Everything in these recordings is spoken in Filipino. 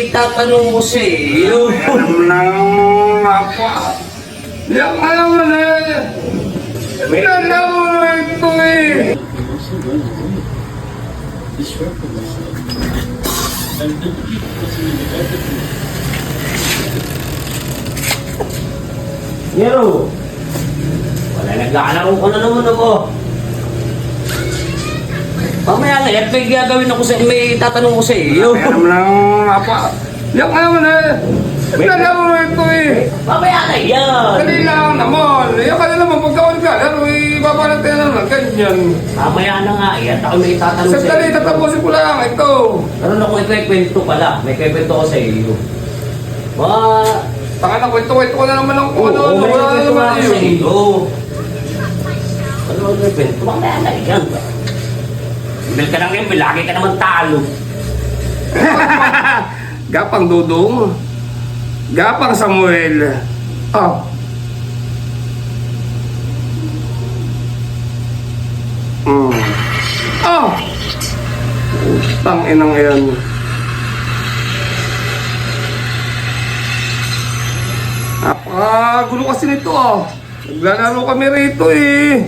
tatanong ko sa iyo. Alam ng apa. Yan kaya mo na yan. Minalaman mo ito eh. Nero, wala naglalaro ko na naman ako. Mamaya na, may gagawin ako sa may tatanong ko sa iyo. Alam ng apa. Yan kaya mo na yan. Minalaman mo ito eh. Mamaya na yan. Dali lang naman. Yan kaya naman pagka naglalaro eh. Babalat ka lang ng ganyan. Mamaya na nga, yan ako may tatanong sa Sandali, iyo. tatapusin ko lang ito. Meron ako ikwento pala, may kwento ko sa iyo. Taka na, kwento-kwento ko na naman ang kung ano. Oo, may Wala na kwento naman ako sa yun. iyo. Ano may kwento? Mamaya na yan. Bil ka nang bil, lagi ka naman talo. Gapang Dudong. Gapang Samuel. Oh. Oh. Tang-inang yan. Napakagulo kasi nito ah. Naglalaro kami rito eh.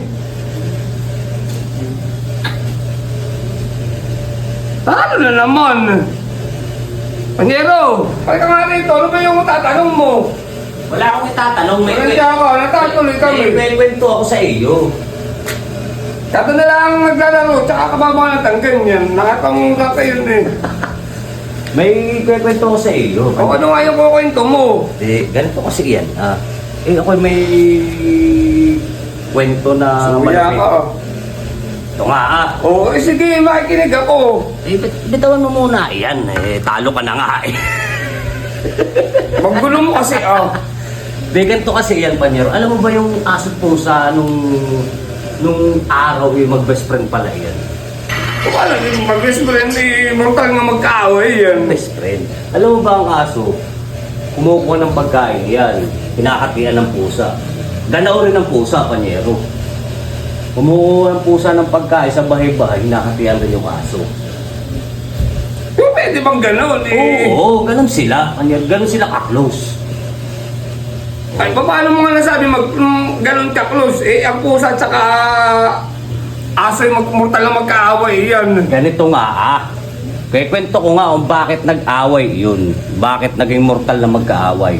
Ano na naman? Panyero, ka nga rito. Ano ba yung tatanong mo? Wala akong itatanong, may Ano siya ako? Natatuloy kami. may kwento ako sa iyo. Tato na lang naglalaro, tsaka kababa na tanggan yan. Nakatangga kayo eh. May kwento ako sa iyo. O ano nga yung kukwento mo? Ganito kasi yan. Ako may kwento na Suya ka ah. Ito nga Oo, sige, makikinig ako. bitawan mo muna. Yan, talo ka na nga eh. Maggulo mo kasi ah. Ganito kasi yan, Panyero. Alam mo ba yung aso't pusa nung araw yung mag-best friend pala yan? Wala din mag-best friend eh. Mortal nga magkaaway yan. Best friend. Alam mo ba ang aso? Kumukuha ng pagkain yan. Hinahatian ng pusa. Ganaw rin ng pusa, Panyero. Kumukuha ng pusa ng pagkain sa bahay-bahay, hinahatian rin yung aso. Yung pwede bang gano'n eh? Oo, ganun sila. Panyero, ganun sila ka-close. Ay, paano mo nga nasabi gano'n ka-close? Eh, ang pusa at saka aso yung mortal na magkaaway yan. Ganito nga Kwento ko nga kung bakit nag-away yun. Bakit naging mortal na magkaaway.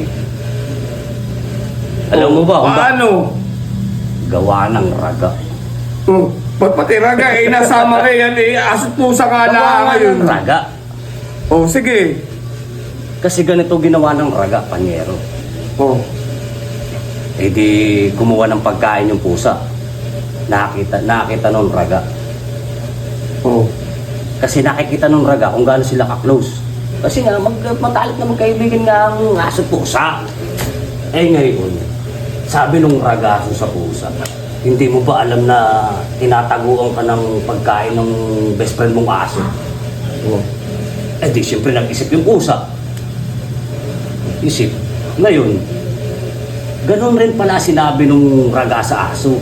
Alam mo ba kung Paano? gawa ng raga? Ba't pati raga eh, nasama kayo yan eh, aso't pusa nga Gawa na nga ngayon. ng raga. Oh, sige. Kasi ganito ginawa ng raga, Panyero. Oh. Eh di kumuha ng pagkain yung pusa. Nakita nung raga. Oh. Kasi nakikita nung raga kung gaano sila ka-close. Kasi nga, matalik na magkaibigan nga ang aso pusa. Eh ngayon, sabi nung ragaso sa pusa, hindi mo ba alam na tinataguan ka ng pagkain ng best friend mong aso? Oh. Eh di siyempre nag-isip yung pusa. Isip. Ngayon, ganun rin pala sinabi nung raga sa aso.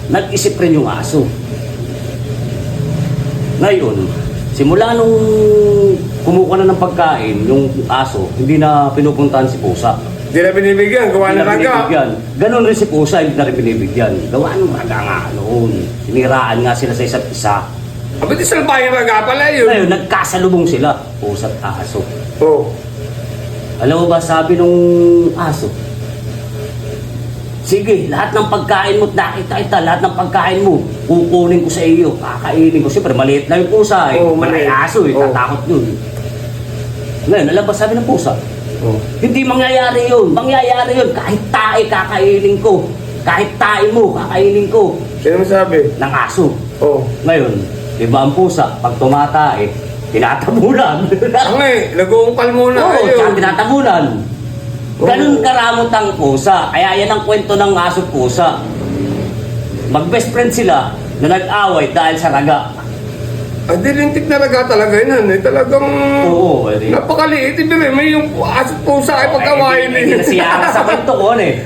Nag-isip rin yung aso. Ngayon, simula nung kumuha na ng pagkain, yung aso, hindi na pinupuntahan si pusa. Hindi na binibigyan, gawa Hindi na na raga. binibigyan. Ganon rin si pusa, hindi na rin binibigyan. Gawa ng raga nga noon. Siniraan nga sila sa isa't isa. Abit isang bahay raga pala yun. Ngayon, nagkasalubong sila, pusa at aso. Oh. Alam mo ba, sabi nung aso, sige, lahat ng pagkain mo, nakita, lahat ng pagkain mo, kukunin ko sa iyo, kakainin ko. Siyempre, maliit na yung pusa eh. Oo, Malay maliit. aso eh, Oo. tatakot yun. Ngayon, alam ba sabi ng pusa? Oh. Hindi mangyayari yun, kahit tae kakainin ko. Kahit tae mo, kakainin ko. Sino masabi? Ng aso. Oh. Ngayon, di ba ang pusa, pag tumatae, tinatabunan. Ang eh, nag-uungkal muna Oo, kayo. tsaka tinatabunan. Ganun karamot ang pusa. Kaya yan ang kwento ng aso pusa. Mag-best friend sila na nag-away dahil sa raga. Ang dilintik na raga talaga yun. Eh. Talagang Oo, edi. napakaliit. Ibig may yung aso't pusa ay pagkawain Hindi na eh. siya sa kwento ko, ano eh.